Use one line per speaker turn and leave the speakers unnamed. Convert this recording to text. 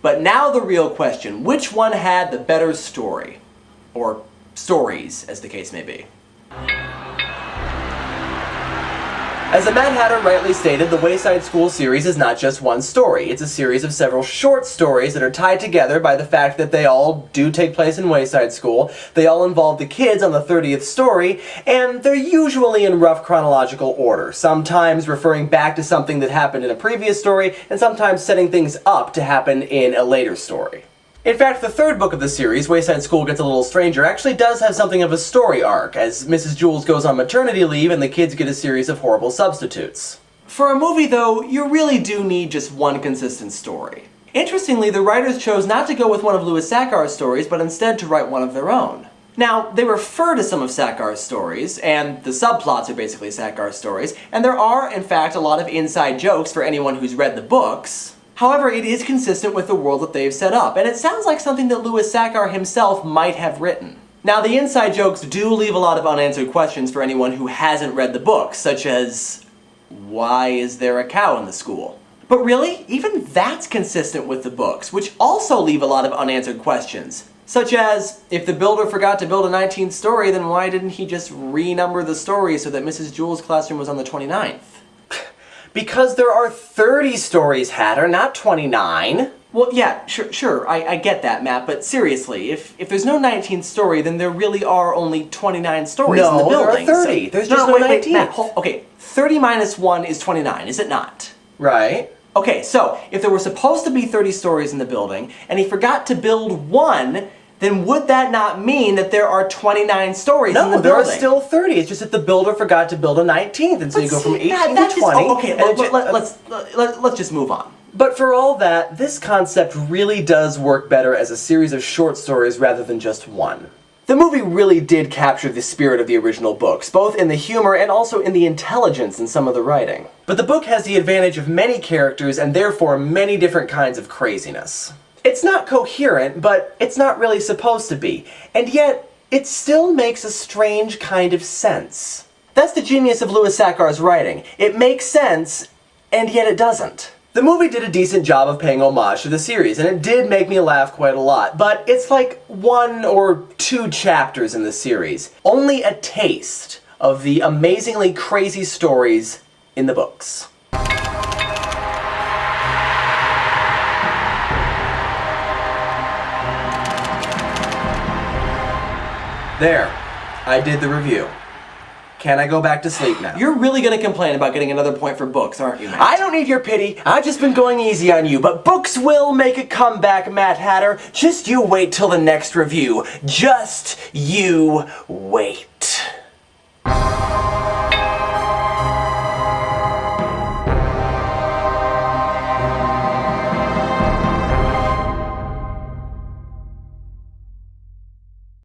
But now the real question, which one had the better story? Or stories, as the case may be. As the Mad Hatter rightly stated, the Wayside School series is not just one story. It's a series of several short stories that are tied together by the fact that they all do take place in Wayside School, they all involve the kids on the 30th story, and they're usually in rough chronological order, sometimes referring back to something that happened in a previous story, and sometimes setting things up to happen in a later story. In fact, the third book of the series, Wayside School Gets a Little Stranger, actually does have something of a story arc, as Mrs. Jules goes on maternity leave and the kids get a series of horrible substitutes. For a movie, though, you really do need just one consistent story. Interestingly, the writers chose not to go with one of Louis Sachar's stories, but instead to write one of their own. Now, they refer to some of Sachar's stories, and the subplots are basically Sachar's stories, and there are, in fact, a lot of inside jokes for anyone who's read the books. However, it is consistent with the world that they've set up, and it sounds like something that Louis Sachar himself might have written. Now, the inside jokes do leave a lot of unanswered questions for anyone who hasn't read the books, such as, why is there a cow in the school? But really, even that's consistent with the books, which also leave a lot of unanswered questions. Such as, if the builder forgot to build a 19th story, then why didn't he just renumber the story so that Mrs. Jules' classroom was on the 29th? Because there are 30 stories, Hatter, not 29. Well, yeah, sure, I get that, Matt, but seriously, if there's no 19th story, then there really are only 29 stories in the building.
No, there are 30.
So,
there's just no 19th.
Wait, Matt, okay, 30 minus 1 is 29, is it not?
Right.
Okay, so, if there were supposed to be 30 stories in the building, and he forgot to build one, then would that not mean that there are 29 stories in the building?
No, there are still 30. It's just that the builder forgot to build a 19th, and so you go from 18 to 20.
Okay, let's just move on.
But for all that, this concept really does work better as a series of short stories rather than just one. The movie really did capture the spirit of the original books, both in the humor and also in the intelligence in some of the writing. But the book has the advantage of many characters and therefore many different kinds of craziness. It's not coherent, but it's not really supposed to be, and yet it still makes a strange kind of sense. That's the genius of Louis Sachar's writing. It makes sense, and yet it doesn't. The movie did a decent job of paying homage to the series, and it did make me laugh quite a lot, but it's like 1 or 2 chapters in the series. Only a taste of the amazingly crazy stories in the books. There, I did the review. Can I go back to sleep now?
You're really gonna complain about getting another point for books, aren't you, Matt?
I don't need your pity. I've just been going easy on you, but books will make a comeback, Matt Hatter. Just you wait till the next review. Just you wait.